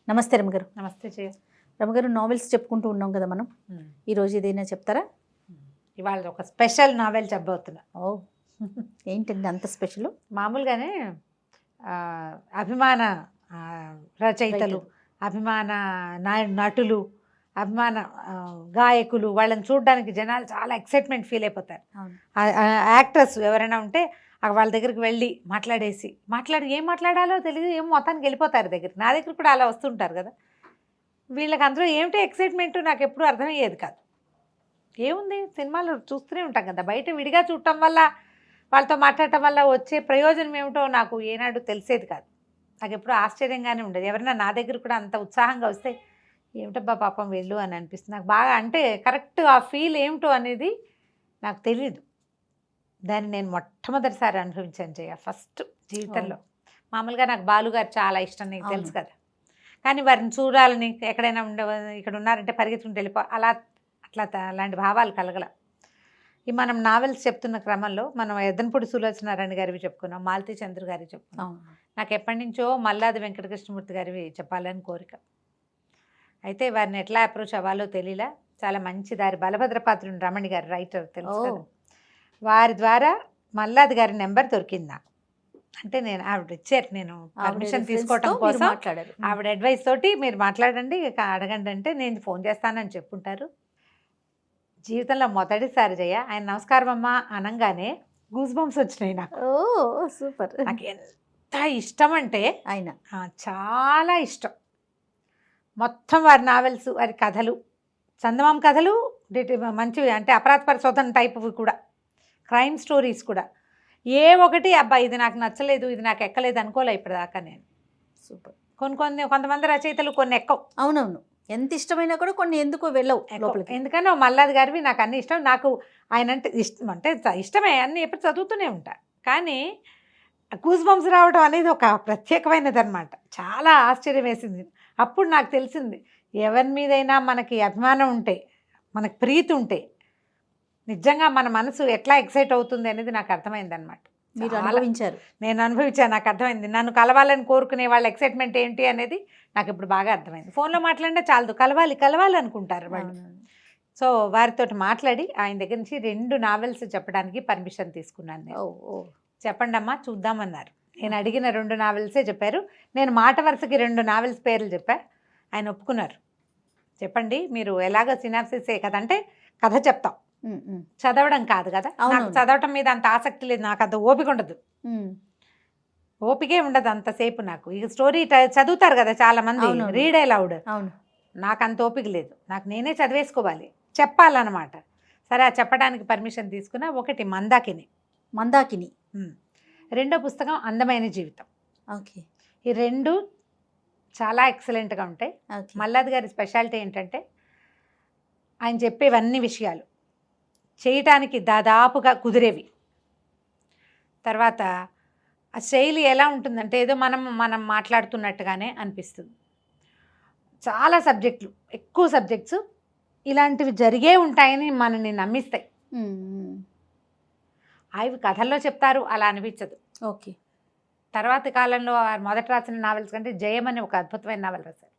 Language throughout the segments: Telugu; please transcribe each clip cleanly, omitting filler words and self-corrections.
నమస్తే రమగారు. నమస్తే జయ. రమగారు, నావెల్స్ చెప్పుకుంటూ ఉన్నాం కదా మనం. ఈరోజు ఏదైనా చెప్తారా? ఇవాళ ఒక స్పెషల్ నావెల్ చెప్పబోతున్నా. ఓ, ఏంటండి అంత స్పెషల్? మామూలుగానే అభిమాన రచయితలు, అభిమాన నటులు, అభిమాన గాయకులు, వాళ్ళని చూడడానికి జనాలు చాలా ఎక్సైట్మెంట్ ఫీల్ అయిపోతారు. యాక్టర్స్ ఎవరైనా ఉంటే వాళ్ళ దగ్గరికి వెళ్ళి ఏం మాట్లాడాలో తెలియదు, ఏం మొత్తానికి వెళ్ళిపోతారు దగ్గరికి. నా దగ్గర కూడా అలా వస్తుంటారు కదా. వీళ్ళకి అందరూ ఏమిటో ఎక్సైట్మెంట్ నాకు ఎప్పుడూ అర్థమయ్యేది కాదు. ఏముంది, సినిమాలు చూస్తూనే ఉంటాం కదా, బయట విడిగా చూడటం వల్ల వాళ్ళతో మాట్లాడటం వల్ల వచ్చే ప్రయోజనం ఏమిటో నాకు ఏనాడు తెలిసేది కాదు. నాకు ఎప్పుడూ ఆశ్చర్యంగానే ఉండేది. ఎవరైనా నా దగ్గర కూడా అంత ఉత్సాహంగా వస్తే ఏమిటబ్బా పాపం వెళ్ళు అని అనిపిస్తుంది నాకు బాగా. అంటే కరెక్ట్ ఆ ఫీల్ ఏమిటో అనేది నాకు తెలియదు. దాన్ని నేను మొట్టమొదటిసారి అనుభవించాను జయ, ఫస్ట్ జీవితంలో. మామూలుగా నాకు బాలుగారు చాలా ఇష్టం, నీకు తెలుసు కదా. కానీ వారిని చూడాలని, ఎక్కడైనా ఇక్కడ ఉన్నారంటే పరిగెత్తుకుంటూ వెళ్ళిపో అలాంటి భావాలు కలగల. ఈ మనం నావెల్స్ చెప్తున్న క్రమంలో మనం ఎద్దనపూడి సులోచనారాయణ గారివి చెప్పుకున్నాం, మాలతీ చంద్ర గారివి చెప్పుకున్నాం. నాకు ఎప్పటి నుంచో మల్లాది వెంకటకృష్ణమూర్తి గారివి చెప్పాలని కోరిక. అయితే వారిని ఎట్లా అప్రోచ్ అవ్వాలో తెలియలా. చాలా మంచి దారి బలభద్రపాత్రుని రమణి గారు రైటర్, తెలుసు కదా. వారి ద్వారా మల్లాది గారి నెంబర్ దొరికింది నాకు. అంటే నేను ఆవిడ ఇచ్చారు, నేను పర్మిషన్ తీసుకోవటం కోసం ఆవిడ అడ్వైస్ తోటి మీరు మాట్లాడండి, అడగండి అంటే నేను ఫోన్ చేస్తానని చెప్పుంటారు. జీవితంలో మొదటిసారి జయ ఆయన నమస్కారం అమ్మ అనగానే గూస్ బంప్స్ వచ్చినాయి నాకు. ఓ సూపర్. నాకు ఎంత ఇష్టం అంటే ఆయన చాలా ఇష్టం. మొత్తం వారి నావెల్స్, వారి కథలు, చందమామ కథలు మంచివి, అంటే అపరాధ పరిశోధన టైప్ కూడా, క్రైమ్ స్టోరీస్ కూడా. ఏ ఒకటి అబ్బా ఇది నాకు నచ్చలేదు, ఇది నాకు ఎక్కలేదు అనుకోలే ఇప్పటిదాకా నేను. సూపర్. కొంతమంది రచయితలు కొన్ని ఎక్కవు. అవునవును, ఎంత ఇష్టమైనా కూడా కొన్ని ఎందుకో వెళ్ళవు లోపలికి. ఎందుకనో మల్లాది గారివి నాకు అన్ని ఇష్టం. నాకు ఆయన అంటే ఇష్టం, అంటే ఇష్టమే, అన్నీ ఎప్పుడు చదువుతూనే ఉంటా. కానీ గూస్ బంప్స్ రావడం అనేది ఒక ప్రత్యేకమైనది అనమాట. చాలా ఆశ్చర్యం వేసింది. అప్పుడు నాకు తెలిసింది, ఎవరి మీదైనా మనకి అభిమానం ఉంటే, మనకు ప్రీతి ఉంటే, నిజంగా మన మనసు ఎట్లా ఎక్సైట్ అవుతుంది అనేది నాకు అర్థమైంది అనమాట. మీరు అనుభవించారు. నేను అనుభవించాను, నాకు అర్థమైంది. నన్ను కలవాలని కోరుకునే వాళ్ళ ఎక్సైట్మెంట్ ఏంటి అనేది నాకు ఇప్పుడు బాగా అర్థమైంది. ఫోన్లో మాట్లాడినా చాలదు, కలవాలి అనుకుంటారు వాళ్ళు. సో వారితో మాట్లాడి ఆయన దగ్గర నుంచి 2 నావెల్స్ చెప్పడానికి పర్మిషన్ తీసుకున్నాను నేను. చెప్పండి అమ్మా చూద్దామన్నారు. నేను అడిగిన 2 నావెల్సే చెప్పారు. నేను మాట వరుసకి 2 నావెల్స్ పేర్లు చెప్పా, ఆయన ఒప్పుకున్నారు. చెప్పండి, మీరు ఎలాగో సినాప్సిసే కదా, అంటే కథ చెప్తాం, చదవడం కాదు కదా. నాకు చదవటం మీద అంత ఆసక్తి లేదు, నాకు అంత ఓపిక ఉండదు, ఓపికే ఉండదు అంతసేపు నాకు. ఇక స్టోరీ చదువుతారు కదా చాలా మంది, రీడ్ అలౌడ్, నాకు అంత ఓపిక లేదు. నాకు నేనే చదివేసుకోవాలి, చెప్పాలన్నమాట. సరే, ఆ చెప్పడానికి పర్మిషన్ తీసుకున్నా. ఒకటి మందాకిని, రెండో పుస్తకం అందమైన జీవితం. ఓకే. ఈ 2 చాలా ఎక్సలెంట్గా ఉంటాయి. మల్లాది గారి స్పెషాలిటీ ఏంటంటే ఆయన చెప్పేవన్నీ విషయాలు చేయటానికి దాదాపుగా కుదిరేవి. తర్వాత ఆ శైలి ఎలా ఉంటుందంటే ఏదో మనం మాట్లాడుతున్నట్టుగానే అనిపిస్తుంది. చాలా సబ్జెక్టులు, ఎక్కువ సబ్జెక్ట్స్ ఇలాంటివి జరిగే ఉంటాయని మనల్ని నమ్మిస్తాయి. అవి కథల్లో చెప్తారు, అలా అనిపించదు. ఓకే. తర్వాత కాలంలో మొదట రాసిన నావెల్స్ కంటే జయం అని ఒక అద్భుతమైన నావెల్ రాశారు,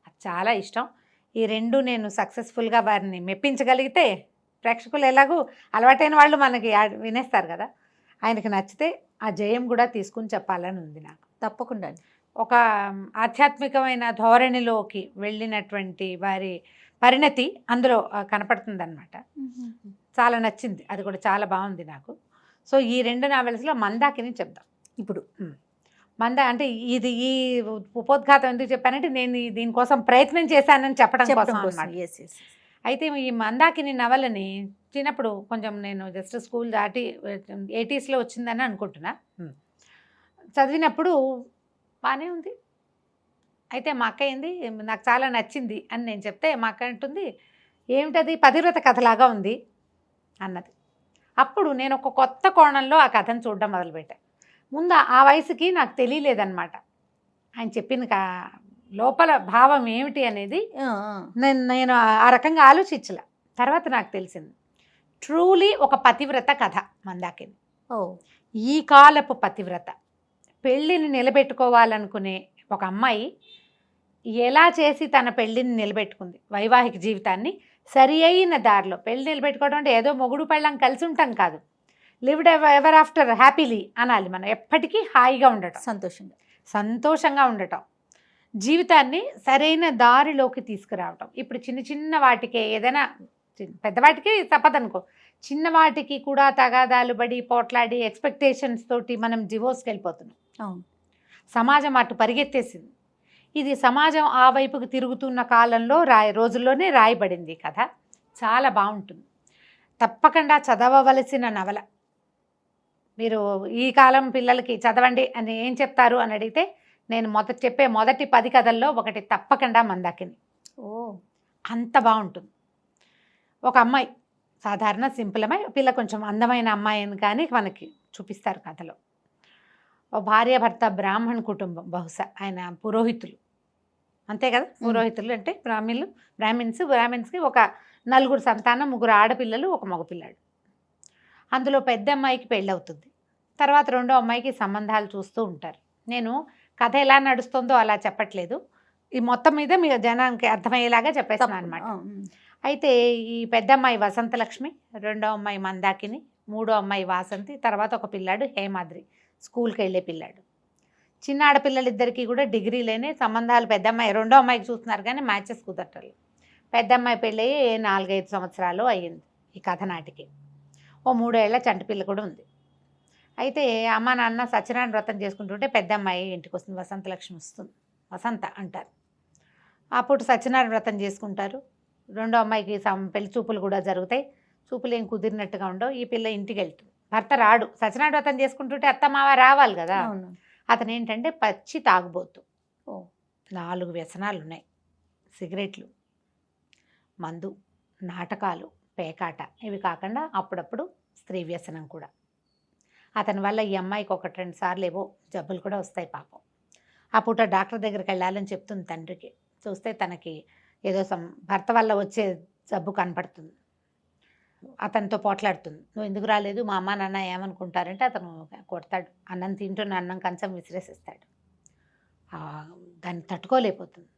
అది చాలా ఇష్టం. ఈ 2 నేను సక్సెస్ఫుల్గా వారిని మెప్పించగలిగితే, ప్రేక్షకులు ఎలాగూ అలవాటైన వాళ్ళు మనకి వినేస్తారు కదా, ఆయనకి నచ్చితే ఆ జయం కూడా తీసుకుని చెప్పాలని ఉంది నాకు. తప్పకుండా. ఒక ఆధ్యాత్మికమైన ధోరణిలోకి వెళ్ళినటువంటి వారి పరిణతి అందులో కనపడుతుంది అనమాట. చాలా నచ్చింది, అది కూడా చాలా బాగుంది నాకు. సో ఈ 2 నావెల్స్లో మందాకిని చెప్దాం ఇప్పుడు. అంటే ఈ ఉపోద్ఘాతం ఎందుకు చెప్పానంటే నేను దీనికోసం ప్రయత్నం చేశానని చెప్పడం కోసం అన్నమాట. అయితే ఈ మందాకిని నవలని చిన్నప్పుడు కొంచెం నేను జస్ట్ స్కూల్ దాటి 80sలో వచ్చిందని అనుకుంటున్నా. చదివినప్పుడు బాగానే ఉంది. అయితే మా అక్క ఏంది, నాకు చాలా నచ్చింది అని నేను చెప్తే మా అక్క అంటుంది, ఏమిటది, పతివ్రత కథలాగా ఉంది అన్నది. అప్పుడు నేను ఒక కొత్త కోణంలో ఆ కథను చూడడం మొదలుపెట్టాను. ముందు ఆ వయసుకి నాకు తెలియలేదన్నమాట ఆయన చెప్పింది లోపల భావం ఏమిటి అనేది. నేను ఆ రకంగా ఆలోచించలే. తర్వాత నాకు తెలిసింది, ట్రూలీ ఒక పతివ్రత కథ మందాకిని. ఈ కాలపు పతివ్రత, పెళ్ళిని నిలబెట్టుకోవాలనుకునే ఒక అమ్మాయి ఎలా చేసి తన పెళ్ళిని నిలబెట్టుకుంది, వైవాహిక జీవితాన్ని సరి అయిన దారిలో. పెళ్ళి నిలబెట్టుకోవడం అంటే ఏదో మొగుడు పెళ్ళం కలిసి ఉంటాం కాదు, లివ్డ్ ఎవర్ ఆఫ్టర్ హ్యాపీలీ అనాలి. మనం ఎప్పటికీ హాయిగా ఉండటం, సంతోషంగా ఉండటం, జీవితాన్ని సరైన దారిలోకి తీసుకురావటం. ఇప్పుడు చిన్న చిన్న వాటికే ఏదైనా, పెద్దవాటికి తప్పదనుకో, చిన్న వాటికి కూడా తగాదాలు పడి పోట్లాడి ఎక్స్పెక్టేషన్స్ తోటి మనం డివోర్స్కి వెళ్ళిపోతున్నాం. అవును, సమాజం అటు పరిగెత్తేసింది. ఇది సమాజం ఆ వైపుకి తిరుగుతున్న కాలంలో రోజుల్లోనే రాయబడింది కథ. చాలా బాగుంటుంది, తప్పకుండా చదవవలసిన నవల. మీరు ఈ కాలం పిల్లలకి చదవండి అని ఏం చెప్తారు అని అడిగితే, నేను చెప్పే మొదటి 10 కథల్లో ఒకటి తప్పకుండా మందాకిని. అంత బాగుంటుంది. ఒక అమ్మాయి, సాధారణ సింపుల్ అమ్మాయి, పిల్ల కొంచెం అందమైన అమ్మాయి అని కానీ మనకి చూపిస్తారు కథలో. ఓ భార్య భర్త బ్రాహ్మణ కుటుంబం, బహుశా ఆయన పురోహితులు, అంతే కదా. పురోహితులు అంటే బ్రాహ్మిన్స్కి ఒక 4 సంతానం, 3 ఆడపిల్లలు, 1 మగపిల్లాడు. అందులో పెద్ద అమ్మాయికి పెళ్ళవుతుంది. తర్వాత రెండో అమ్మాయికి సంబంధాలు చూస్తూ ఉంటారు. నేను కథ ఎలా నడుస్తుందో అలా చెప్పట్లేదు, ఈ మొత్తం మీద మీ జనానికి అర్థమయ్యేలాగా చెప్పేస్తాను అనమాట. అయితే ఈ పెద్ద అమ్మాయి వసంతలక్ష్మి, రెండో అమ్మాయి మందాకిని, మూడో అమ్మాయి వాసంతి, తర్వాత ఒక పిల్లాడు హేమాద్రి, స్కూల్కి వెళ్ళే పిల్లాడు. చిన్న ఆడపిల్లలిద్దరికీ కూడా డిగ్రీలేనే సంబంధాలు. పెద్ద అమ్మాయి రెండో అమ్మాయికి చూస్తున్నారు కానీ మ్యాచెస్ కుదరటలు. పెద్ద అమ్మాయి పెళ్ళి 4-5 సంవత్సరాలు అయ్యింది ఈ కథ నాటికి. ఓ 3 ఏళ్ల చంటిపిల్ల కూడా ఉంది. అయితే అమ్మ నాన్న సత్యనారాయణ వ్రతం చేసుకుంటుంటే పెద్ద అమ్మాయి ఇంటికి వస్తుంది, వసంతలక్ష్మి వస్తుంది, వసంత అంటారు. అప్పుడు సత్యనారాయణ వ్రతం చేసుకుంటారు. రెండో అమ్మాయికి పెళ్లి చూపులు కూడా జరుగుతాయి. చూపులు ఏం కుదిరినట్టుగా ఉండవు. ఈ పిల్ల ఇంటికి వెళ్తుంది, భర్త రాడు. సత్యనారాయణ వ్రతం చేసుకుంటుంటే అత్త మావ రావాలి కదా. అతను ఏంటంటే పచ్చి తాగుబోతు. 4 వ్యసనాలు ఉన్నాయి: సిగరెట్లు, మందు, నాటకాలు, పేకాట. ఇవి కాకుండా అప్పుడప్పుడు స్త్రీ వ్యసనం కూడా. అతని వల్ల ఈ అమ్మాయికి 1-2 సార్లు ఏవో జబ్బులు కూడా వస్తాయి పాపం. ఆ పూట డాక్టర్ దగ్గరికి వెళ్ళాలని చెప్తుంది తండ్రికి. చూస్తే తనకి ఏదో భర్త వల్ల వచ్చే జబ్బు కనపడుతుంది. అతనితో పోట్లాడుతుంది, నువ్వు ఎందుకు రాలేదు, మా అమ్మ నాన్న ఏమనుకుంటారంటే అతను కొడతాడు. అన్నం తింటున్న అన్నం కంచం విసిరేసిస్తాడు. దాన్ని తట్టుకోలేకపోతుంది.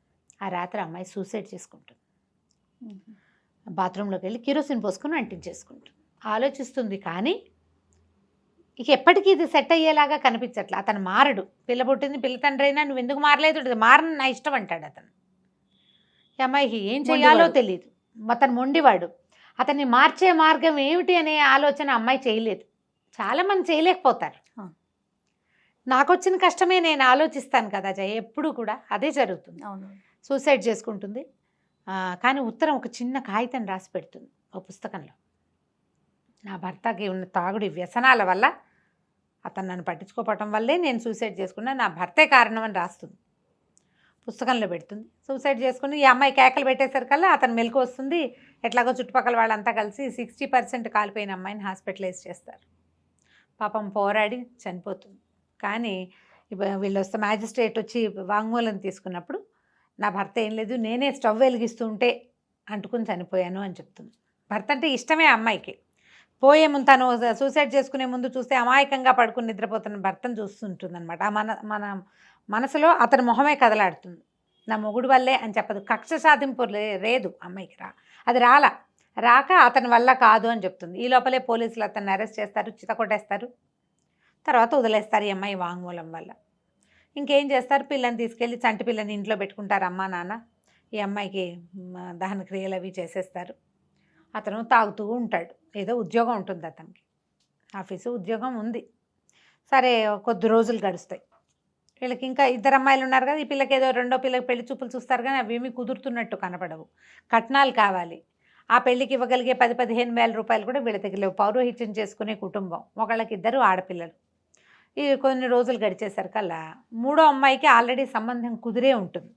ఆ రాత్రి అమ్మాయి సూసైడ్ చేసుకుంటుంది. బాత్రూంలోకి వెళ్ళి కిరోసిన్ పోసుకుని అంటించేసుకుంటుంది. ఆలోచిస్తుంది కానీ ఇక ఎప్పటికీ ఇది సెట్ అయ్యేలాగా కనిపించట్లే. అతను మారడు. పిల్ల పుట్టింది, పిల్ల తండ్రి అయినా నువ్వు ఎందుకు మారలేదు, మారని నా ఇష్టం అంటాడు అతను. ఈ అమ్మాయికి ఏం చేయాలో తెలియదు. అతను మొండివాడు. అతన్ని మార్చే మార్గం ఏమిటి అనే ఆలోచన అమ్మాయి చేయలేదు. చాలామంది చేయలేకపోతారు. నాకు వచ్చిన కష్టమే నేను ఆలోచిస్తాను కదా జయ, ఎప్పుడు కూడా అదే జరుగుతుంది. సూసైడ్ చేసుకుంటుంది. కానీ ఉత్తరం ఒక చిన్న కాగితం రాసి పెడుతుంది ఒక పుస్తకంలో. నా భర్తకి ఉన్న తాగుడి వ్యసనాల వల్ల, అతను నన్ను పట్టించుకోవటం వల్లే నేను సూసైడ్ చేసుకున్నా, నా భర్తే కారణం అని రాస్తుంది. పుస్తకంలో పెడుతుంది. సూసైడ్ చేసుకుని ఈ అమ్మాయి కేకలు పెట్టేసరికల్లా అతను మెలకు వస్తుంది. ఎట్లాగో చుట్టుపక్కల వాళ్ళంతా కలిసి 60% కాలిపోయిన అమ్మాయిని హాస్పిటలైజ్ చేస్తారు. పాపం పోరాడి చనిపోతుంది. కానీ వీళ్ళు వస్తే మ్యాజిస్ట్రేట్ వచ్చి వాంగ్మూలం తీసుకున్నప్పుడు, నా భర్త ఏం లేదు, నేనే స్టవ్ వెలిగిస్తుంటే అంటుకుని చనిపోయాను అని చెప్తుంది. భర్త అంటే ఇష్టమే అమ్మాయికి. పోయే ముందు, తను సూసైడ్ చేసుకునే ముందు చూస్తే అమాయకంగా పడుకుని నిద్రపోతున్న భర్తను చూస్తుంటుంది అనమాట. మన మనసులో అతని మొహమే కదలాడుతుంది. నా మొగుడు వల్లే అని చెప్పదు. కక్ష సాధింపు లేదు అమ్మాయికి. అది రాక అతని వల్ల కాదు అని చెప్తుంది. ఈ లోపలే పోలీసులు అతన్ని అరెస్ట్ చేస్తారు, చితకొట్టేస్తారు. తర్వాత వదిలేస్తారు ఈ అమ్మాయి వాంగ్మూలం వల్ల. ఇంకేం చేస్తారు, పిల్లని తీసుకెళ్ళి చంటి పిల్లని ఇంట్లో పెట్టుకుంటారు అమ్మా నాన్న. ఈ అమ్మాయికి దహన క్రియలు అవి చేసేస్తారు. అతను తాగుతూ ఉంటాడు. ఏదో ఉద్యోగం ఉంటుంది అతనికి, ఆఫీసు ఉద్యోగం ఉంది. సరే కొద్ది రోజులు గడుస్తాయి. వీళ్ళకి ఇంకా 2 అమ్మాయిలు ఉన్నారు కదా. ఈ పిల్లకి ఏదో రెండో పిల్లకి పెళ్లి చూపులు చూస్తారు కానీ అవి ఏమీ కుదురుతున్నట్టు కనపడవు. కట్నాలు కావాలి. ఆ పెళ్ళికి ఇవ్వగలిగే 10-15 వేల రూపాయలు కూడా వీళ్ళ దగ్గర లేవు. పౌరోహిత్యం చేసుకునే కుటుంబం. ఒకళ్ళకి 2 ఆడపిల్లలు. ఈ కొన్ని రోజులు గడిచేసరికల్లా మూడో అమ్మాయికి ఆల్రెడీ సంబంధం కుదిరే ఉంటుంది.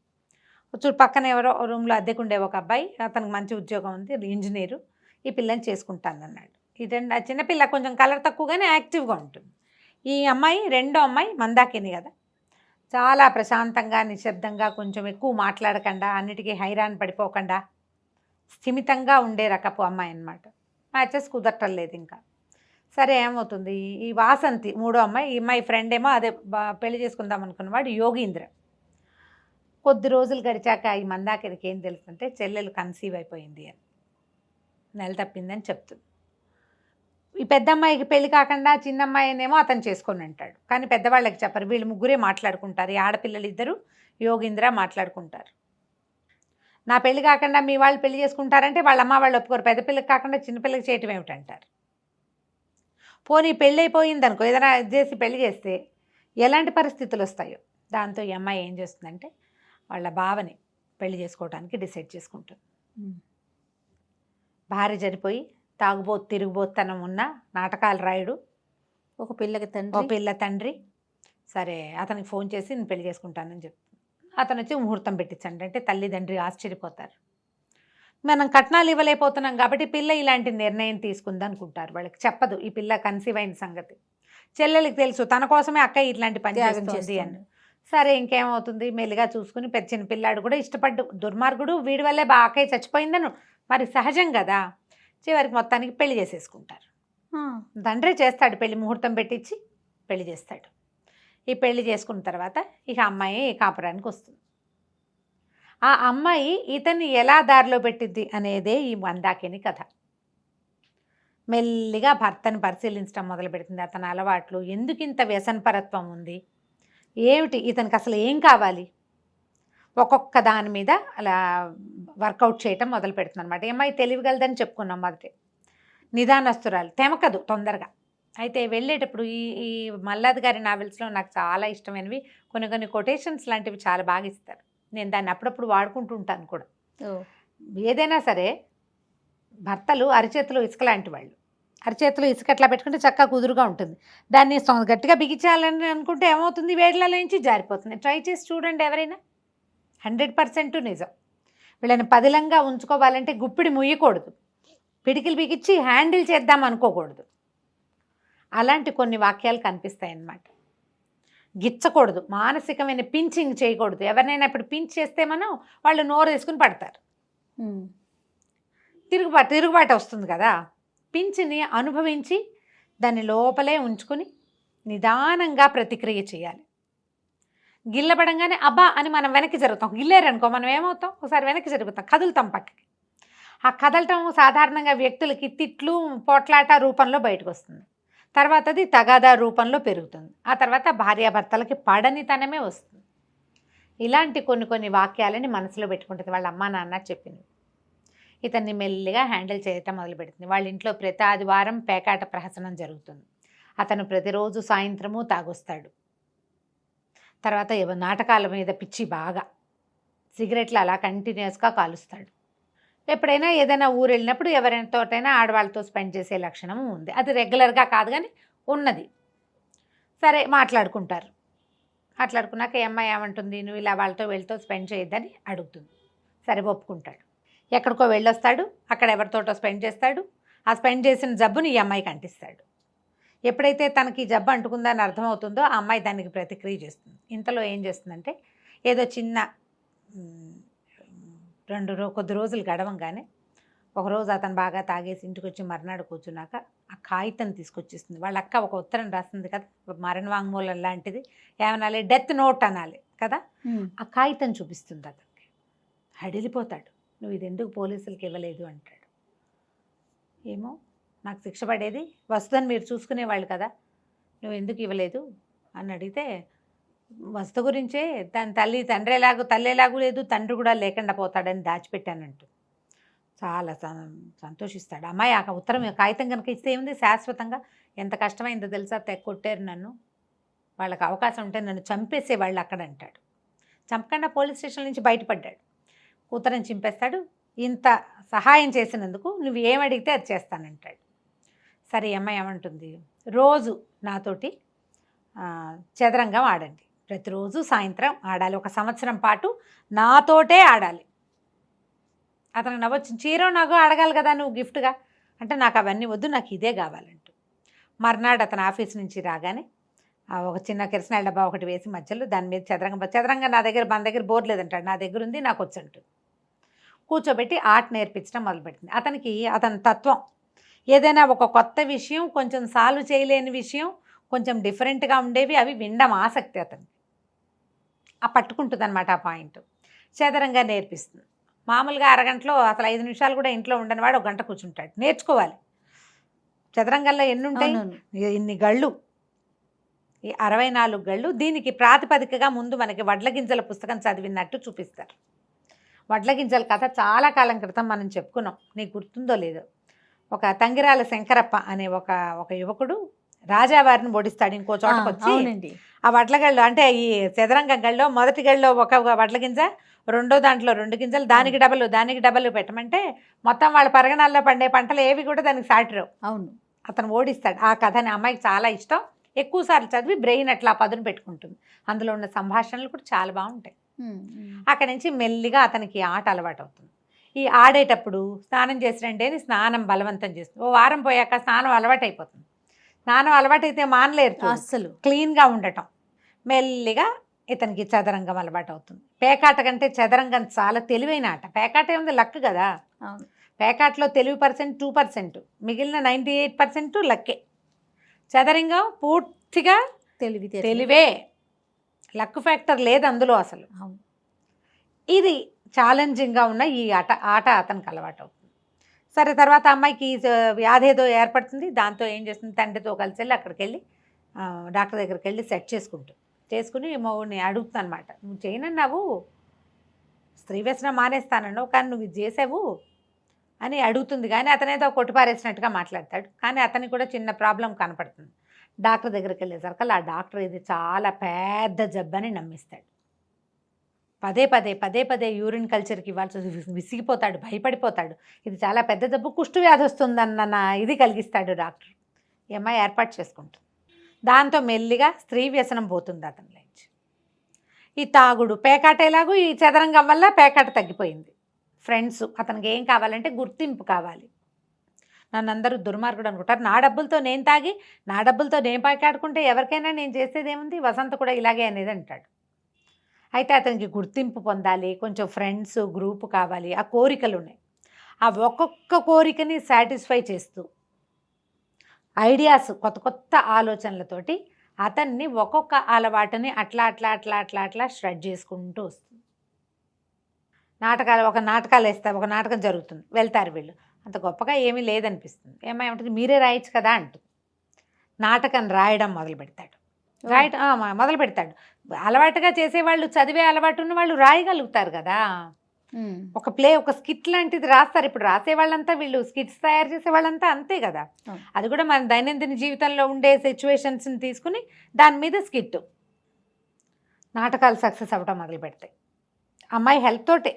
పక్కన ఎవరో రూమ్లో అద్దెకుండే ఒక అబ్బాయి, అతనికి మంచి ఉద్యోగం ఉంది, ఇంజనీరు, ఈ పిల్లని చేసుకుంటానన్నాడు. ఇదండి, ఆ చిన్నపిల్ల కొంచెం కలర్ తక్కువగానే యాక్టివ్గా ఉంటుంది. ఈ అమ్మాయి రెండో అమ్మాయి మందాకిని కదా, చాలా ప్రశాంతంగా నిశ్శబ్దంగా, కొంచెం ఎక్కువ మాట్లాడకుండా, అన్నిటికీ హైరాన్ పడిపోకుండా స్థిమితంగా ఉండే రకపు అమ్మాయి అన్నమాట. మ్యాచెస్ కుదరటం లేదు ఇంకా. సరే ఏమవుతుంది, ఈ వాసంతి మూడో అమ్మాయి, ఈ అమ్మాయి ఫ్రెండ్ ఏమో అదే పెళ్లి చేసుకుందాం అనుకున్నవాడు యోగీంద్ర. కొద్ది రోజులు గడిచాక ఈ మందాకినికి ఏం తెలుస్తుంటే చెల్లెలు కన్సీవ్ అయిపోయింది అని, నెల తప్పిందని చెప్తుంది. ఈ పెద్దమ్మాయికి పెళ్లి కాకుండా చిన్నమ్మాయినేమో అతను చేసుకొని అంటాడు. కానీ పెద్దవాళ్ళకి చెప్పరు. వీళ్ళు ముగ్గురే మాట్లాడుకుంటారు. ఈ ఆడపిల్లలు ఇద్దరు యోగీంద్ర మాట్లాడుకుంటారు. నా పెళ్లి కాకుండా మీ వాళ్ళు పెళ్లి చేసుకుంటారంటే వాళ్ళ అమ్మ వాళ్ళు ఒప్పుకోరు. పెద్ద పిల్లకి కాకుండా చిన్నపిల్లకి చేయటం ఏమిటంటారు. పోనీ పెళ్ళి అయిపోయింది అనుకో, ఏదైనా చేసి పెళ్లి చేస్తే ఎలాంటి పరిస్థితులు వస్తాయో. దాంతో ఈ అమ్మాయి ఏం చేస్తుందంటే వాళ్ళ బావని పెళ్లి చేసుకోవడానికి డిసైడ్ చేసుకుంటుంది. భార్య చనిపోయి తాగుబోతు తిరుగుబోతనం ఉన్న నాటకాలు రాయుడు ఒక పిల్లకి తండ్రి, ఓ పిల్ల తండ్రి. సరే అతనికి ఫోన్ చేసి నేను పెళ్లి చేసుకుంటానని చెప్తాను. అతను వచ్చి ముహూర్తం పెట్టించండి అంటే తల్లిదండ్రి ఆశ్చర్యపోతారు. మనం కట్నాలు ఇవ్వలేకపోతున్నాం కాబట్టి పిల్ల ఇలాంటి నిర్ణయం తీసుకుంది అనుకుంటారు. వాళ్ళకి చెప్పదు ఈ పిల్ల కన్సీవ్ అయిన సంగతి. చెల్లెలకి తెలుసు తన కోసమే అక్క ఇట్లాంటి పని చేస్తుంది అని. సరే ఇంకేమవుతుంది, మెల్లిగా చూసుకుని పెద్ద చిన్న పిల్లాడు కూడా ఇష్టపడ్డు. దుర్మార్గుడు వీడి వల్లే అక్కయ్య చచ్చిపోయిందను మరి సహజం కదా. చివరికి మొత్తానికి పెళ్లి చేసేసుకుంటారు. తండ్రే చేస్తాడు పెళ్లి, ముహూర్తం పెట్టించి పెళ్లి చేస్తాడు. ఈ పెళ్లి చేసుకున్న తర్వాత ఇక అమ్మాయి కాపురానికి వస్తుంది. ఆ అమ్మాయి ఇతన్ని ఎలా దారిలో పెట్టిద్ది అనేదే ఈ మందాకిని కథ. మెల్లిగా భర్తను పరిశీలించడం మొదలు పెడుతుంది. అతని అలవాట్లు, ఎందుకు ఇంత వ్యసనపరత్వం ఉంది, ఏమిటి ఇతనికి అసలు ఏం కావాలి, ఒక్కొక్క దాని మీద అలా వర్కౌట్ చేయటం మొదలు పెడుతుంది అనమాట. అమ్మాయి తెలివిగలదని చెప్పుకున్నాం మొదటి. నిదానస్తురాలు, తెమకదు తొందరగా. అయితే వెళ్ళేటప్పుడు ఈ మల్లాది గారి నావెల్స్లో నాకు చాలా ఇష్టమైనవి కొన్ని కొటేషన్స్ లాంటివి చాలా బాగా ఇస్తారు. నేను దాన్ని అప్పుడప్పుడు వాడుకుంటూ ఉంటాను కూడా. ఏదైనా సరే భర్తలు అరిచేతులు ఇసుక లాంటి వాళ్ళు. అరిచేతులు ఇసుక అట్లా పెట్టుకుంటే చక్కగా కుదురుగా ఉంటుంది. దాన్ని గట్టిగా బిగించాలని అనుకుంటే ఏమవుతుంది, వేళ్ళలో నుంచి జారిపోతుంది. ట్రై చేసి చూడండి ఎవరైనా. 100% నిజం. వీళ్ళని పదిలంగా ఉంచుకోవాలంటే గుప్పిడి ముయ్యకూడదు, పిడికిలు బిగించి హ్యాండిల్ చేద్దాం అనుకోకూడదు. అలాంటి కొన్ని వాక్యాలు కనిపిస్తాయి అన్నమాట. గిచ్చకూడదు, మానసికమైన పించింగ్ చేయకూడదు. ఎవరినైనా ఇప్పుడు పించ్ చేస్తే మనం వాళ్ళు నోరు తీసుకుని పడతారు, తిరుగుబాటు వస్తుంది కదా. పించ్ని అనుభవించి దాన్ని లోపలే ఉంచుకుని నిదానంగా ప్రతిక్రియ చేయాలి. గిల్లబడంగానే అబ్బా అని మనం వెనక్కి జరుగుతాం. గిల్లేరనుకో మనం ఏమవుతాం, ఒకసారి వెనక్కి జరుగుతాం, కదులుతాం పక్కకి. ఆ కదలటం సాధారణంగా వ్యక్తులకి తిట్లు పోట్లాట రూపంలో బయటకు వస్తుంది. తర్వాత అది తగాదా రూపంలో పెరుగుతుంది. ఆ తర్వాత భార్యాభర్తలకి పడనితనమే వస్తుంది. ఇలాంటి కొన్ని వాక్యాలని మనసులో పెట్టుకుంటుంది. వాళ్ళ అమ్మ నాన్న చెప్పింది. ఇతన్ని మెల్లిగా హ్యాండిల్ చేయటం మొదలు పెడుతుంది. వాళ్ళ ఇంట్లో ప్రతి ఆదివారం పేకాట ప్రహసనం జరుగుతుంది. అతను ప్రతిరోజు సాయంత్రము తాగొస్తాడు. తర్వాత నాటకాల మీద పిచ్చి బాగా, సిగరెట్లు అలా కంటిన్యూస్గా కాలుస్తాడు. ఎప్పుడైనా ఏదైనా ఊరు వెళ్ళినప్పుడు ఎవరితోటైనా ఆడవాళ్ళతో స్పెండ్ చేసే లక్షణము ఉంది. అది రెగ్యులర్గా కాదు కానీ ఉన్నది. సరే మాట్లాడుకుంటారు. మాట్లాడుకున్నాక ఈ అమ్మాయి ఏమంటుంది, నువ్వు ఇలా వాళ్ళతో వీళ్ళతో స్పెండ్ చేయొద్దని అడుగుతుంది. సరే ఒప్పుకుంటాడు. ఎక్కడికో వెళ్ళొస్తాడు, అక్కడ ఎవరితోటో స్పెండ్ చేస్తాడు. ఆ స్పెండ్ చేసిన జబ్బుని ఈ అమ్మాయికి అంటిస్తాడు. ఎప్పుడైతే తనకి జబ్బు అంటుకుందని అర్థమవుతుందో ఆ అమ్మాయి దానికి ప్రతిక్రియ చేస్తుంది. ఇంతలో ఏం చేస్తుందంటే ఏదో చిన్న కొద్ది రోజులు గడవంగానే ఒకరోజు అతను బాగా తాగేసి ఇంటికి వచ్చి మర్నాడు కూర్చున్నాక ఆ కాగితం తీసుకొచ్చేస్తుంది. వాళ్ళ అక్క ఒక ఉత్తరం రాస్తుంది కదా, మరణ వాంగ్మూలం లాంటిది, ఏమనాలి, డెత్ నోట్ అనాలి కదా. ఆ కాగితం చూపిస్తుంది. అతనికి హడిలిపోతాడు. నువ్వు ఇది ఎందుకు పోలీసులకి ఇవ్వలేదు అంటాడు. ఏమో నాకు శిక్ష పడేది వస్తుందని మీరు చూసుకునేవాళ్ళు కదా, నువ్వు ఎందుకు ఇవ్వలేదు అని అడిగితే వస్తు గురించే దాని తల్లి ఎలాగూ లేదు, తండ్రి కూడా లేకుండా పోతాడని దాచిపెట్టానంటూ చాలా సంతోషిస్తాడు. అమ్మాయి ఆ ఉత్తరం కాగితం కనుక ఇస్తే ఏముంది, శాశ్వతంగా ఎంత కష్టమైందో తెలుసా, కొట్టారు నన్ను, వాళ్ళకి అవకాశం ఉంటే నన్ను చంపేసేవాళ్ళు అక్కడ అంటాడు. చంపకుండా పోలీస్ స్టేషన్ నుంచి బయటపడ్డాడు. ఉత్తరం చింపేస్తాడు. ఇంత సహాయం చేసినందుకు నువ్వు ఏమడిగితే అది చేస్తానంటాడు. సరే అమ్మాయి ఏమంటుంది, రోజు నాతోటి చదరంగం ఆడండి, ప్రతిరోజు సాయంత్రం ఆడాలి, 1 సంవత్సరం పాటు నాతోటే ఆడాలి. అతను నవ్వచ్చు, చీర నాకు అడగాలి కదా నువ్వు గిఫ్ట్గా అంటే, నాకు అవన్నీ వద్దు, నాకు ఇదే కావాలంటూ. మర్నాడు అతను ఆఫీస్ నుంచి రాగానే ఒక చిన్న కిరసనాయిల డబ్బా ఒకటి వేసి మధ్యలో దాని మీద చదరంగం మన దగ్గర బోర్ లేదంటాడు, నా దగ్గర ఉంది, నాకు వచ్చు అంటూ కూర్చోబెట్టి ఆర్ట్ నేర్పించడం మొదలుపెట్టింది. అతని తత్వం ఏదైనా ఒక కొత్త విషయం, కొంచెం సాల్వ్ చేయలేని విషయం, కొంచెం డిఫరెంట్గా ఉండేవి అవి వినడం ఆసక్తి అతనికి. ఆ పట్టుకుంటుంది అనమాట ఆ పాయింట్. చదరంగా నేర్పిస్తుంది. మామూలుగా అరగంటలో అసలు 5 నిమిషాలు కూడా ఇంట్లో ఉండని వాడు 1 గంట కూర్చుంటాడు. నేర్చుకోవాలి. చదరంగంలో ఎన్ని ఉంటాయి? అవునవును. ఇన్ని గళ్ళు, ఈ 64 గళ్ళు. దీనికి ప్రాతిపదికగా ముందు మనకి వడ్ల గింజల పుస్తకం చదివినట్టు చూపిస్తారు. వడ్ల గింజల కథ చాలా కాలం క్రితం మనం చెప్పుకున్నాం, నీకు గుర్తుందో లేదో. ఒక తంగిరాల శంకరప్ప అనే ఒక యువకుడు రాజావారిని ఓడిస్తాడు ఇంకో చోటకు వచ్చి. అవునండి. ఆ వడ్ల గళ్ళు అంటే ఈ చదరంగం గళ్ళలో మొదటి గళ్ళలో ఒక వడ్ల గింజ, రెండో దాంట్లో 2 గింజలు, దానికి డబల్ పెట్టమంటే మొత్తం వాళ్ళ పరగణాల్లో పండే పంటలు ఏవి కూడా దానికి సాటిరావు. అవును. అతను ఓడిస్తాడు. ఆ కథని అమ్మాయికి చాలా ఇష్టం. ఎక్కువసార్లు చదివి బ్రెయిన్ అట్లా పదును పెట్టుకుంటుంది. అందులో ఉన్న సంభాషణలు కూడా చాలా బాగుంటాయి. అక్కడి నుంచి మెల్లిగా అతనికి ఆట అలవాటు అవుతుంది. ఈ ఆడేటప్పుడు స్నానం చేసిరంటే అని స్నానం బలవంతం చేస్తుంది. ఓ వారం పోయాక స్నానం అలవాటు అయిపోతుంది. స్నానం అలవాటైతే మానలేరు అస్సలు. క్లీన్గా ఉండటం. మెల్లిగా ఇతనికి చదరంగం అలవాటు అవుతుంది. పేకాట కంటే చదరంగం చాలా తెలివైన ఆట. పేకాట ఏముంది, లక్ కదా. అవును. పేకాటలో తెలివి పర్సెంట్ 2%, మిగిలిన 98% లక్కే. చదరంగం పూర్తిగా తెలివే, లక్ ఫ్యాక్టర్ లేదు అందులో అసలు. అవును. ఇది ఛాలెంజింగ్గా ఉన్న ఈ ఆట అతనికి అలవాటు అవుతుంది. సరే, తర్వాత అమ్మాయికి వ్యాధి ఏదో ఏర్పడుతుంది. దాంతో ఏం చేస్తుంది, తండ్రితో కలిసి వెళ్ళి అక్కడికి వెళ్ళి డాక్టర్ దగ్గరికి వెళ్ళి సెట్ చేసుకుని మొగుడిని అడుగుతుంది అనమాట. నువ్వు చేయనన్నావు, స్త్రీ వ్యసనం మానేస్తానన్నావు, కానీ నువ్వు ఇది చేసావు అని అడుగుతుంది. కానీ అతనేదో కొట్టిపారేసినట్టుగా మాట్లాడతాడు. కానీ అతనికి కూడా చిన్న ప్రాబ్లం కనపడుతుంది. డాక్టర్ దగ్గరికి వెళ్ళేసరికి ఆ డాక్టర్ ఇది చాలా పెద్ద జబ్బని నమ్మిస్తాడు. పదే పదే యూరిన్ కల్చర్కి ఇవ్వాల్సి విసిగిపోతాడు, భయపడిపోతాడు. ఇది చాలా పెద్ద జబ్బు, కుష్టు వ్యాధి వస్తుందన్న ఇది కలిగిస్తాడు డాక్టర్. ఈ అమ్మాయి ఏర్పాటు చేసుకుంటుంది. దాంతో మెల్లిగా స్త్రీ వ్యసనం పోతుంది అతనిలోంచి. ఈ తాగుడు, పేకాట ఎలాగూ ఈ చదరంగం వల్ల పేకాట తగ్గిపోయింది. ఫ్రెండ్స్, అతనికి ఏం కావాలంటే గుర్తింపు కావాలి. నన్ను అందరూ దుర్మార్గుడు అనుకుంటారు. నా డబ్బులతో నేను తాగి, నా డబ్బులతో నేను పేకాడుకుంటే ఎవరికైనా నేను చేసేదేముంది, వసంత కూడా ఇలాగే అనేది అంటాడు. అయితే అతనికి గుర్తింపు పొందాలి, కొంచెం ఫ్రెండ్స్ గ్రూప్ కావాలి, ఆ కోరికలు ఉన్నాయి. ఆ ఒక్కొక్క కోరికని సాటిస్ఫై చేస్తూ ఐడియాస్, కొత్త కొత్త ఆలోచనలతోటి అతన్ని ఒక్కొక్క అలవాటుని అట్లా ష్రెడ్ చేసుకుంటూ వస్తుంది. ఒక నాటకాలు వేస్తారు, ఒక నాటకం జరుగుతుంది, వెళ్తారు వీళ్ళు. అంత గొప్పగా ఏమీ లేదనిపిస్తుంది. ఏమంటుంది, మీరే రాయొచ్చు కదా అంటుంది. నాటకం రాయడం మొదలు పెడతాడు. అలవాటుగా చేసేవాళ్ళు, చదివే అలవాటు ఉన్న వాళ్ళు రాయగలుగుతారు కదా. ఒక స్కిట్ లాంటిది రాస్తారు. ఇప్పుడు రాసే వాళ్ళంతా, వీళ్ళు స్కిట్స్ తయారు చేసే వాళ్ళంతా అంతే కదా. అది కూడా మన దైనందిన జీవితంలో ఉండే సిచ్యువేషన్స్ని తీసుకుని దాని మీద స్కిట్, నాటకాలు సక్సెస్ అవ్వటం మొదలు పెడతాయి. అమ్మాయి హెల్ప్ తోటే.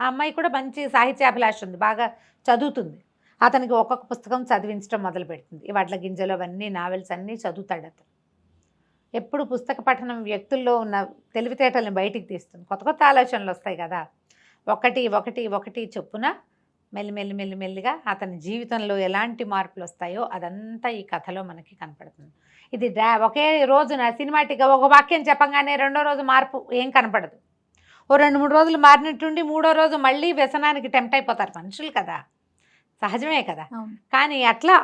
ఆ అమ్మాయి కూడా మంచి సాహిత్యాభిలాష ఉంది, బాగా చదువుతుంది. అతనికి ఒక్కొక్క పుస్తకం చదివించడం మొదలు పెడుతుంది. ఈ వడ్ల గింజలు అవన్నీ, నావెల్స్ అన్నీ చదువుతాడు అతను. ఎప్పుడు పుస్తక పఠనం వ్యక్తుల్లో ఉన్న తెలివితేటల్ని బయటికి తీస్తుంది. కొత్త కొత్త ఆలోచనలు వస్తాయి కదా. ఒకటి చొప్పున మెల్లిగా అతని జీవితంలో ఎలాంటి మార్పులు వస్తాయో అదంతా ఈ కథలో మనకి కనపడుతుంది. ఇది ఒకే రోజున సినిమాటిక్గా ఒక వాక్యం చెప్పంగానే రెండో రోజు మార్పు ఏం కనపడదు. ఓ 2-3 రోజులు మారినట్టుండి మూడో రోజు మళ్ళీ వ్యసనానికి టెంప్ట్ అయిపోతారు మనుషులు కదా, సహజమే కదా. కానీ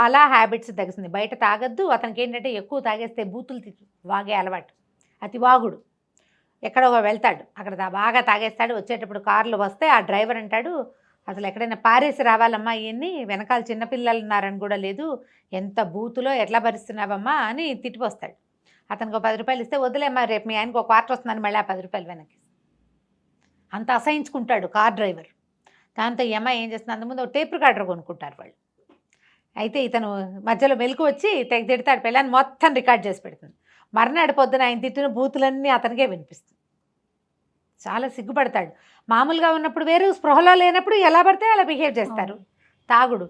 అలా హ్యాబిట్స్ తగ్గుతుంది. బయట తాగద్దు. అతనికి ఏంటంటే ఎక్కువ తాగేస్తే బూతులు వాగే అలవాటు, అతి వాగుడు. ఎక్కడో వెళ్తాడు, అక్కడ బాగా తాగేస్తాడు. వచ్చేటప్పుడు కార్లు వస్తే ఆ డ్రైవర్ అంటాడు, అసలు ఎక్కడైనా పారేసి రావాలమ్మా, ఇవన్నీ వెనకాల చిన్నపిల్లలు ఉన్నారని కూడా లేదు, ఎంత బూతులో ఎట్లా భరిస్తున్నావమ్మా అని తిట్టిపోస్తాడు. అతనికి 10 రూపాయలు ఇస్తే, వదిలేమ్మా రేపు మీ ఆయనకు ఒక క్వార్టర్ వస్తుందని మళ్ళీ ఆ 10 రూపాయలు వెనక్కి. అంత అసహించుకుంటాడు కార్ డ్రైవర్. దాంతో ఈ అమ్మాయి ఏం చేస్తుంది, అంతకుముందు ఒక టేప్ రికార్డర్ కొనుక్కుంటారు వాళ్ళు. అయితే ఇతను మధ్యలో మెలకు వచ్చి తిడతాడు, పిల్లని మొత్తం రికార్డ్ చేసి పెడుతుంది. మర్నాడు పొద్దున ఆయన తిట్టిన బూతులన్నీ అతనికే వినిపిస్తుంది. చాలా సిగ్గుపడతాడు. మామూలుగా ఉన్నప్పుడు వేరు, స్పృహలో లేనప్పుడు ఎలా పడితే అలా బిహేవ్ చేస్తారు. తాగుడు,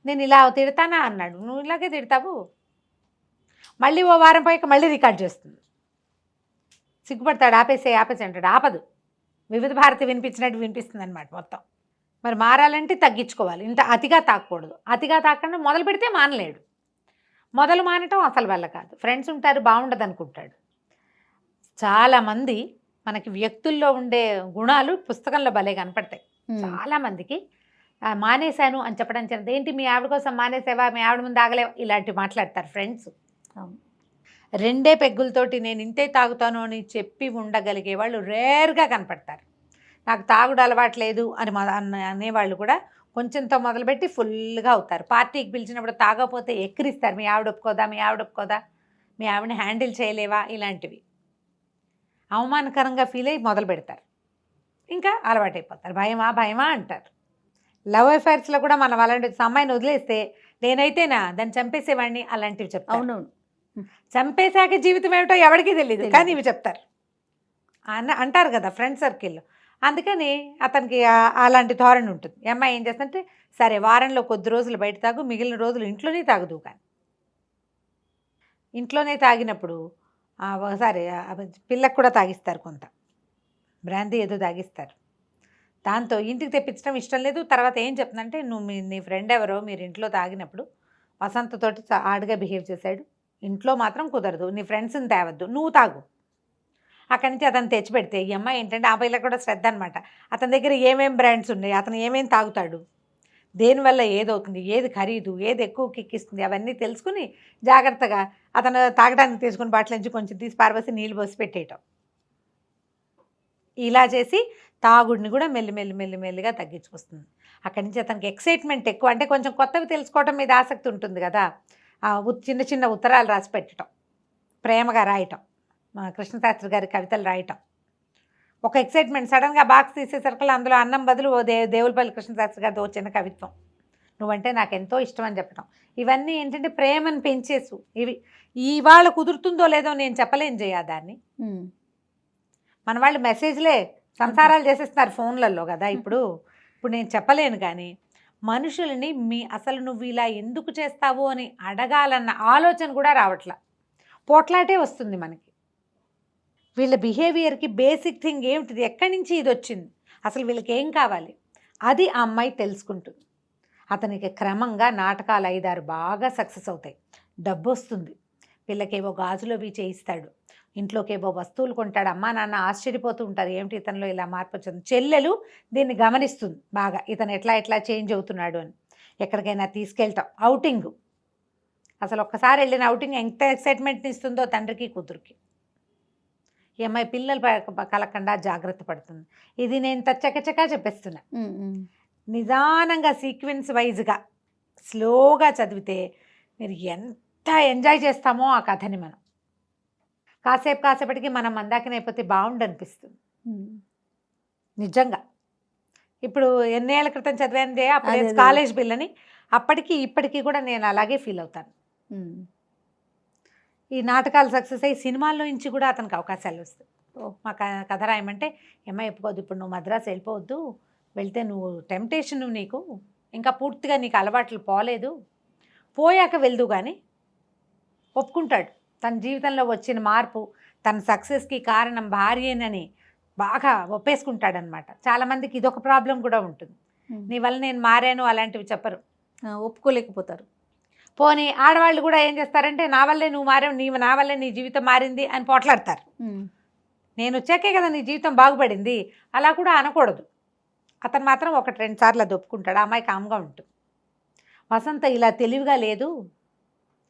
నేను ఇలా తిడతానా అన్నాడు, నువ్వు ఇలాగే తిడతావు. మళ్ళీ ఓ వారం పోయాక మళ్ళీ రికార్డ్ చేస్తుంది. సిగ్గుపడతాడు, ఆపేసే అంటాడు. ఆపదు, వివిధ భారతి వినిపించినట్టు వినిపిస్తుంది అనమాట మొత్తం. మరి మారాలంటే తగ్గించుకోవాలి. ఇంత అతిగా తాకూడదు. అతిగా తాకుండా మొదలు పెడితే మానలేడు. మొదలు మానటం అసలు వల్ల కాదు. ఫ్రెండ్స్ ఉంటారు, బాగుండదు అనుకుంటాడు. చాలామంది మనకి వ్యక్తుల్లో ఉండే గుణాలు పుస్తకంలో భలే కనపడతాయి. చాలామందికి మానేశాను అని చెప్పడం ఏంటి, మీ ఆవిడ కోసం మానేసావా, మీ ఆవిడ ముందు ఆగలేవా, ఇలాంటివి మాట్లాడతారు ఫ్రెండ్స్. 2 పెగ్గులతోటి నేను ఇంతే తాగుతాను అని చెప్పి ఉండగలిగే వాళ్ళు రేర్గా కనపడతారు. నాకు తాగుడు అలవాట్లేదు అని అనేవాళ్ళు కూడా కొంచెంతో మొదలుపెట్టి ఫుల్గా అవుతారు. పార్టీకి పిలిచినప్పుడు తాగకపోతే ఎక్కిరిస్తారు. మీ ఆవిడ ఒప్పుకోదా, మీ ఆవిడ ఒప్పుకోదా, మీ ఆవిడని హ్యాండిల్ చేయలేవా, ఇలాంటివి అవమానకరంగా ఫీల్ అయ్యి మొదలు పెడతారు. ఇంకా అలవాటైపోతారు. భయమా అంటారు. లవ్ అఫైర్స్లో కూడా మనం అలాంటి అమ్మాయిని వదిలేస్తే నేనైతేనా దాన్ని చంపేసేవాడిని అలాంటివి చెప్తారు. అవునవును. చంపేశాక జీవితం ఏమిటో ఎవరికీ తెలియదు, కానీ ఇవి చెప్తారు అంటారు కదా ఫ్రెండ్ సర్కిల్లో. అందుకని అతనికి అలాంటి ధోరణి ఉంటుంది. ఈ అమ్మాయి ఏం చేస్తుందంటే, సరే వారంలో కొద్ది రోజులు బయట తాగు, మిగిలిన రోజులు ఇంట్లోనే తాగుదు. కానీ ఇంట్లోనే తాగినప్పుడు ఒకసారి పిల్లకు కూడా తాగిస్తారు, కొంత బ్రాందీ ఏదో తాగిస్తారు. దాంతో ఇంటికి తెప్పించడం ఇష్టం లేదు. తర్వాత ఏం చెప్తుందంటే, నీ ఫ్రెండ్ ఎవరో మీరు ఇంట్లో తాగినప్పుడు వసంతతోటి ఆడుగా బిహేవ్ చేశాడు, ఇంట్లో మాత్రం కుదరదు, నీ ఫ్రెండ్స్ని తేవద్దు, నువ్వు తాగు. అక్కడి నుంచి అతను తెచ్చిపెడితే ఈ అమ్మాయి ఏంటంటే ఆ పిల్లకి కూడా శ్రద్ధ అనమాట. అతని దగ్గర ఏమేం బ్రాండ్స్ ఉన్నాయి, అతను ఏమేం తాగుతాడు, దేనివల్ల ఏదవుతుంది, ఏది ఖరీదు, ఏది ఎక్కువ కిక్కిస్తుంది, అవన్నీ తెలుసుకుని జాగ్రత్తగా అతను తాగడానికి తీసుకుని బాటిల్ నుంచి కొంచెం తీసి పారబోసి నీళ్ళు పోసి పెట్టేయటం. ఇలా చేసి తాగుడిని కూడా మెల్లిగా తగ్గించుకొస్తుంది. అక్కడి నుంచి అతనికి ఎక్సైట్మెంట్ ఎక్కువ, అంటే కొంచెం కొత్తవి తెలుసుకోవడం మీద ఆసక్తి ఉంటుంది కదా. చిన్న చిన్న ఉత్తరాలు రాసి పెట్టడం, ప్రేమగా రాయటం, కృష్ణశాస్త్రి గారి కవితలు రాయటం, ఒక ఎక్సైట్మెంట్. సడన్గా బాక్స్ తీసేసరికి అందులో అన్నం బదులు దేవులపల్లి కృష్ణశాస్త్రి గారితో చిన్న కవిత్వం, నువ్వంటే నాకు ఎంతో ఇష్టం అని చెప్పటం. ఇవన్నీ ఏంటంటే ప్రేమను పెంచేసు. ఇవి ఇవాళ కుదురుతుందో లేదో నేను చెప్పలేను జయ దాన్ని. మన వాళ్ళు మెసేజ్లే సంసారాలు చేసేస్తున్నారు ఫోన్లలో కదా ఇప్పుడు నేను చెప్పలేను. కానీ మనుషులని అసలు నువ్వు ఇలా ఎందుకు చేస్తావు అని అడగాలన్న ఆలోచన కూడా రావట్లా, పోట్లాటే వస్తుంది మనకి. వీళ్ళ బిహేవియర్కి బేసిక్ థింగ్ ఏమిటిది, ఎక్కడి నుంచి ఇది వచ్చింది, అసలు వీళ్ళకి ఏం కావాలి, అది ఆ అమ్మాయి తెలుసుకుంటుంది. అతనికి క్రమంగా నాటకాలు 5-6 బాగా సక్సెస్ అవుతాయి, డబ్బు వస్తుంది, పిల్లకేవో గాజులు అవి చేయిస్తాడు, ఇంట్లోకేవో వస్తువులు కొంటాడు. అమ్మా నాన్న ఆశ్చర్యపోతూ ఉంటారు, ఏమిటి ఇతనిలో ఇలా మార్పు వచ్చింది. చెల్లెలు దీన్ని గమనిస్తుంది బాగా, ఇతను ఎట్లా చేంజ్ అవుతున్నాడు అని. ఎక్కడికైనా తీసుకెళ్తాం, అవుటింగ్, అసలు ఒక్కసారి వెళ్ళిన అవుటింగ్ ఎంత ఎక్సైట్మెంట్ని ఇస్తుందో తండ్రికి కూతురికి. ఈ అమ్మాయి పిల్లలు కలగకుండా జాగ్రత్త పడుతుంది. ఇది నేను చకచకా చెప్పేస్తున్నా. నిదానంగా సీక్వెన్స్ వైజ్గా స్లోగా చదివితే మీరు ఎంత ఎంజాయ్ చేస్తామో ఆ కథని. మనం కాసేపటికి మనం మందాకినైపోతే బాగుండు అనిపిస్తుంది నిజంగా. ఇప్పుడు ఎన్నేళ్ల క్రితం చదివాను అప్పుడే కాలేజ్ పిల్లని, అప్పటికి ఇప్పటికీ కూడా నేను అలాగే ఫీల్ అవుతాను. ఈ నాటకాలు సక్సెస్ అయ్యి సినిమాల్లో నుంచి కూడా అతనికి అవకాశాలు వస్తాయి. మా కథ రాయమంటే అమ్మాయి ఒప్పుకోవద్దు, ఇప్పుడు నువ్వు మద్రాసు వెళ్ళిపోవద్దు, వెళ్తే నువ్వు టెంప్టేషన్ నీకు ఇంకా పూర్తిగా నీకు అలవాట్లు పోలేదు, పోయాక వెళ్దు కానీ ఒప్పుకుంటాడు. తన జీవితంలో వచ్చిన మార్పు, తన సక్సెస్కి కారణం భార్యేనని బాగా ఒప్పేసుకుంటాడనమాట. చాలామందికి ఇదొక ప్రాబ్లం కూడా ఉంటుంది, నీ వల్ల నేను మారాను అలాంటివి చెప్పరు, ఒప్పుకోలేకపోతారు. పోనీ ఆడవాళ్ళు కూడా ఏం చేస్తారంటే నా వల్లే నువ్వు మారావు, నా వల్లే నీ జీవితం మారింది అని పోట్లాడతారు. నేను వచ్చాకే కదా నీ జీవితం బాగుపడింది, అలా కూడా అనకూడదు. అతను మాత్రం 1-2 సార్లు అది ఒప్పుకుంటాడు. ఆ అమ్మాయి కామ్గా ఉంటుంది. వసంత ఇలా తెలివిగా లేదు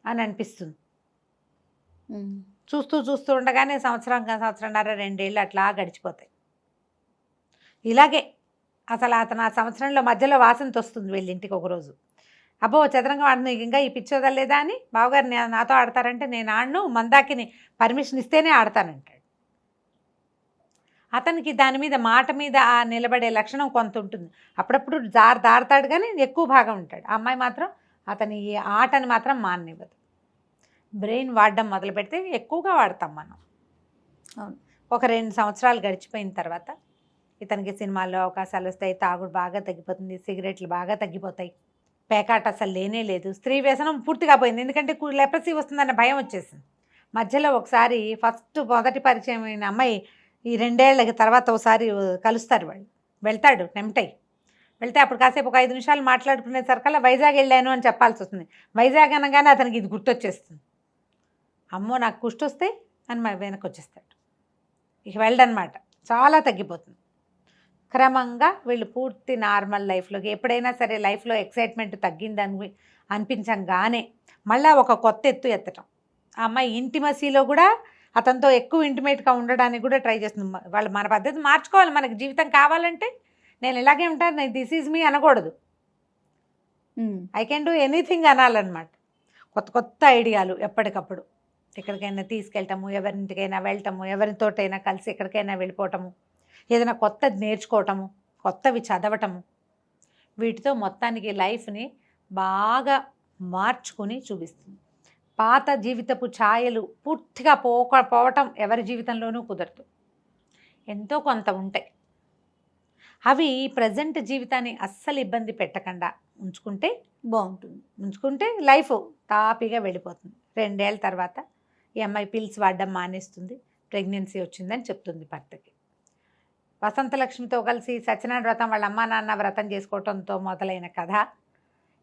అని అనిపిస్తుంది. చూస్తూ ఉండగానే సంవత్సరంన్నర 2 ఏళ్ళు అట్లా గడిచిపోతాయి. ఇలాగే అసలు అతను ఆ సంవత్సరంలో మధ్యలో వాసంత వస్తుంది వీళ్ళ ఇంటికి ఒకరోజు. అబ్బో చదరంగం ఆడను, ఇంకా ఈ పిచ్చి వదలలేదా అని బావగారు నాతో ఆడతారంటే నేను ఆడను, మందాకిని పర్మిషన్ ఇస్తేనే ఆడతానంటాడు. అతనికి దాని మీద మాట మీద నిలబడే లక్షణం కొంత ఉంటుంది. అప్పుడప్పుడు దారతాడు కానీ ఎక్కువ భాగం ఉంటాడు. ఆ అమ్మాయి మాత్రం అతని ఈ ఆటని మాత్రం మాననివ్వదు. బ్రెయిన్ వాడడం మొదలు పెడితే ఎక్కువగా వాడతాం మనం. ఒక 2 సంవత్సరాలు గడిచిపోయిన తర్వాత ఇతనికి సినిమాల్లో అవకాశాలు వస్తాయి, తాగుడు బాగా తగ్గిపోతుంది, సిగరెట్లు బాగా తగ్గిపోతాయి, పేకాట అసలు లేనే లేదు, స్త్రీ వ్యసనం పూర్తిగా పోయింది. ఎందుకంటే లెప్రసీ వస్తుందన్న భయం వచ్చేసింది. మధ్యలో ఒకసారి మొదటి పరిచయం అయిన అమ్మాయి ఈ 2 ఏళ్ళకి తర్వాత ఒకసారి కలుస్తారు, వాళ్ళు వెళ్తాడు టెంప్ట్ వెళ్తే అప్పుడు కాసేపు ఒక 5 నిమిషాలు మాట్లాడుకునేసరికల్లా వైజాగ్ వెళ్ళాను అని చెప్పాల్సి వస్తుంది. వైజాగ్ అనగానే అతనికి ఇది గుర్తొచ్చేస్తుంది, అమ్మో నాకు కుష్టి వస్తే అని వెనక్కి వచ్చేస్తాడు. ఇక వెళ్ళడనమాట, చాలా తగ్గిపోతుంది. క్రమంగా వీళ్ళు పూర్తి నార్మల్ లైఫ్లోకి, ఎప్పుడైనా సరే లైఫ్లో ఎక్సైట్మెంట్ తగ్గిందని అనిపించంగానే మళ్ళీ ఒక కొత్త ఎత్తు ఎత్తటం, ఆ అమ్మాయి ఇంటిమసీలో కూడా అతనితో ఎక్కువ ఇంటిమేట్గా ఉండడానికి కూడా ట్రై చేస్తుంది. వాళ్ళు మన పద్ధతి మార్చుకోవాలి. మనకి జీవితం కావాలంటే నేను ఇలాగే ఉంటాను, నేను దిస్ ఈజ్ మీ అనకూడదు, ఐ కెన్ డూ ఎనీథింగ్ అనాలన్నమాట. కొత్త కొత్త ఐడియాలు ఎప్పటికప్పుడు ఎక్కడికైనా తీసుకెళ్ళటము, ఎవరింటికైనా వెళ్ళటము, ఎవరితోటైనా కలిసి ఎక్కడికైనా వెళ్ళిపోవటము, ఏదైనా కొత్తది నేర్చుకోవటము, కొత్తవి చదవటము, వీటితో మొత్తానికి లైఫ్ని బాగా మార్చుకొని చూపిస్తుంది. పాత జీవితపు ఛాయలు పూర్తిగా పోవటం ఎవరి జీవితంలోనూ కుదరదు. ఎంతో కొంత ఉంటాయి. అవి ప్రజెంట్ జీవితాన్ని అస్సలు ఇబ్బంది పెట్టకుండా ఉంచుకుంటే బాగుంటుంది. ఉంచుకుంటే లైఫ్ తాపీగా వెళ్ళిపోతుంది. 2 ఏళ్ళ తర్వాత ఈ అమ్మాయి పిల్స్ వాడడం మానేస్తుంది, ప్రెగ్నెన్సీ వచ్చిందని చెప్తుంది భర్తకి. వసంతలక్ష్మితో కలిసి సత్యనారాయణ వ్రతం వాళ్ళ అమ్మా నాన్న వ్రతం చేసుకోవడంతో మొదలైన కథ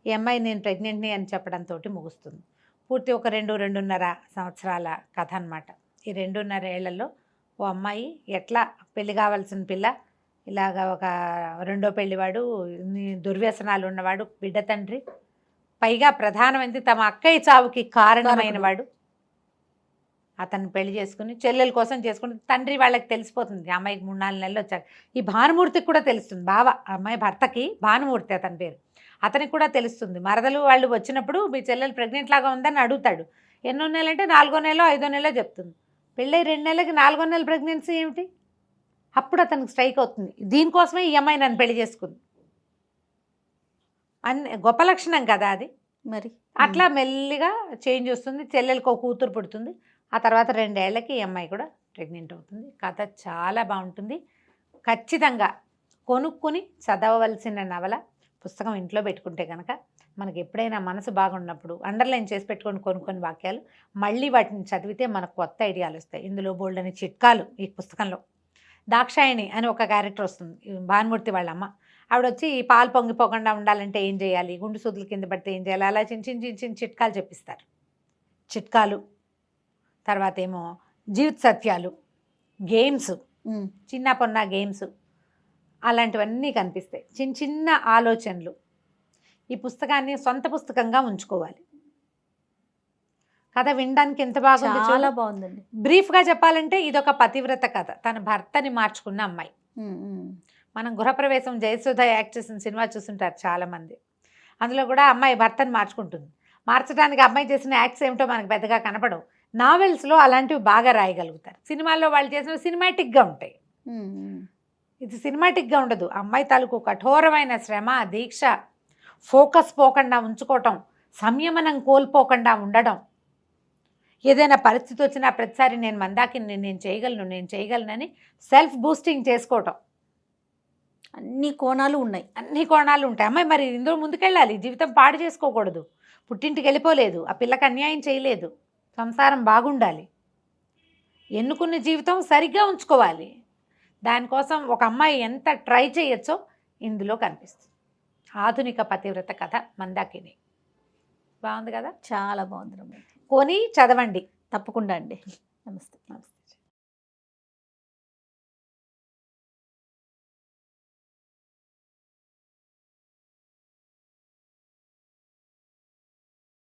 ఈ అమ్మాయి నేను ప్రెగ్నెంట్ని అని చెప్పడంతో ముగుస్తుంది. పూర్తి ఒక 2-2.5 సంవత్సరాల కథ అనమాట. ఈ 2.5 ఏళ్లలో ఓ అమ్మాయి ఎట్లా పెళ్లి కావాల్సిన పిల్ల ఇలాగ ఒక రెండో పెళ్లివాడు, దుర్వ్యసనాలు ఉన్నవాడు, బిడ్డ తండ్రి, పైగా ప్రధానమైనది తమ అక్కయ్య చావుకి కారణమైన వాడు, అతన్ని పెళ్లి చేసుకుని చెల్లెల కోసం చేసుకుని తండ్రి వాళ్ళకి తెలిసిపోతుంది. అమ్మాయికి 3-4 నెలలు వచ్చాక ఈ భానుమూర్తికి కూడా తెలుస్తుంది. బావ అమ్మాయి భర్తకి భానుమూర్తి అతని పేరు, అతనికి కూడా తెలుస్తుంది. మరదలు వాళ్ళు వచ్చినప్పుడు మీ చెల్లెలు ప్రెగ్నెంట్ లాగా ఉందని అడుగుతాడు. ఎన్నో నెలలు అంటే 4వ నెలలో 5వ నెలలో చెప్తుంది. పెళ్ళై 2 నెలలకి 4వ నెల ప్రెగ్నెన్సీ ఏమిటి? అప్పుడు అతనికి స్ట్రైక్ అవుతుంది, దీనికోసమే ఈ అమ్మాయి నన్ను పెళ్లి చేసుకుంది అన్ని గొప్ప లక్షణం కదా అది. మరి అట్లా మెల్లిగా చేంజ్ వస్తుంది. చెల్లెలకు ఒక కూతురు పుడుతుంది. ఆ తర్వాత 2 ఏళ్లకి ఈ అమ్మాయి కూడా ప్రెగ్నెంట్ అవుతుంది. కథ చాలా బాగుంటుంది. ఖచ్చితంగా కొనుక్కొని చదవవలసిన నవల. పుస్తకం ఇంట్లో పెట్టుకుంటే కనుక మనకి ఎప్పుడైనా మనసు బాగున్నప్పుడు అండర్లైన్ చేసి పెట్టుకొని కొన్ని వాక్యాలు మళ్ళీ వాటిని చదివితే మనకు కొత్త ఐడియాలు వస్తాయి. ఇందులో బోల్డని చిట్కాలు ఈ పుస్తకంలో. దాక్షాయణి అని ఒక క్యారెక్టర్ వస్తుంది, భానుమూర్తి వాళ్ళ అమ్మ. ఆవిడ వచ్చి పాలు పొంగిపోకుండా ఉండాలంటే ఏం చేయాలి, గుండు సూదుల కింద పడితే ఏం చేయాలి, అలా చిన్న చిట్కాలు చెప్పిస్తారు. చిట్కాలు తర్వాత ఏమో జీవిత సత్యాలు, గేమ్స్, చిన్న పొన్న గేమ్స్, అలాంటివన్నీ కనిపిస్తాయి. చిన్న ఆలోచనలు. ఈ పుస్తకాన్ని సొంత పుస్తకంగా ఉంచుకోవాలి. కథ వినడానికి ఎంత బాగుంది, చాలా బాగుందండి. బ్రీఫ్గా చెప్పాలంటే ఇదొక పతివ్రత కథ. తన భర్తని మార్చుకున్న అమ్మాయి. మనం గృహప్రవేశం జయసుధ యాక్ట్ చేసిన సినిమా చూస్తుంటారు చాలామంది. అందులో కూడా అమ్మాయి భర్తని మార్చుకుంటుంది. మార్చడానికి అమ్మాయి చేసిన యాక్ట్స్ ఏమిటో మనకు పెద్దగా కనపడవు. నావెల్స్లో అలాంటివి బాగా రాయగలుగుతారు. సినిమాల్లో వాళ్ళు చేసిన సినిమాటిక్గా ఉంటాయి. ఇది సినిమాటిక్గా ఉండదు. అమ్మాయి తాలూకు కఠోరమైన శ్రమ, దీక్ష, ఫోకస్ పోకుండా ఉంచుకోవటం, సంయమనం కోల్పోకుండా ఉండడం, ఏదైనా పరిస్థితి వచ్చినా ప్రతిసారి నేను మందాకిని, నేను చేయగలనని సెల్ఫ్ బూస్టింగ్ చేసుకోవటం. అన్ని కోణాలు ఉన్నాయి. అన్ని కోణాలు ఉంటాయి. అమ్మాయి మరి ఇందులో ముందుకెళ్ళాలి. జీవితం పాడు చేసుకోకూడదు. పుట్టింటికి వెళ్ళిపోలేదు, ఆ పిల్లకి అన్యాయం చేయలేదు, సంసారం బాగుండాలి, ఎన్నుకున్న జీవితం సరిగ్గా ఉంచుకోవాలి. దానికోసం ఒక అమ్మాయి ఎంత ట్రై చేయొచ్చో ఇందులో కనిపిస్తుంది. ఆధునిక పతివ్రత కథ మందాకిని. బాగుంది కదా, చాలా బాగుంది. కొని చదవండి తప్పకుండా అండి. నమస్తే. నమస్తే.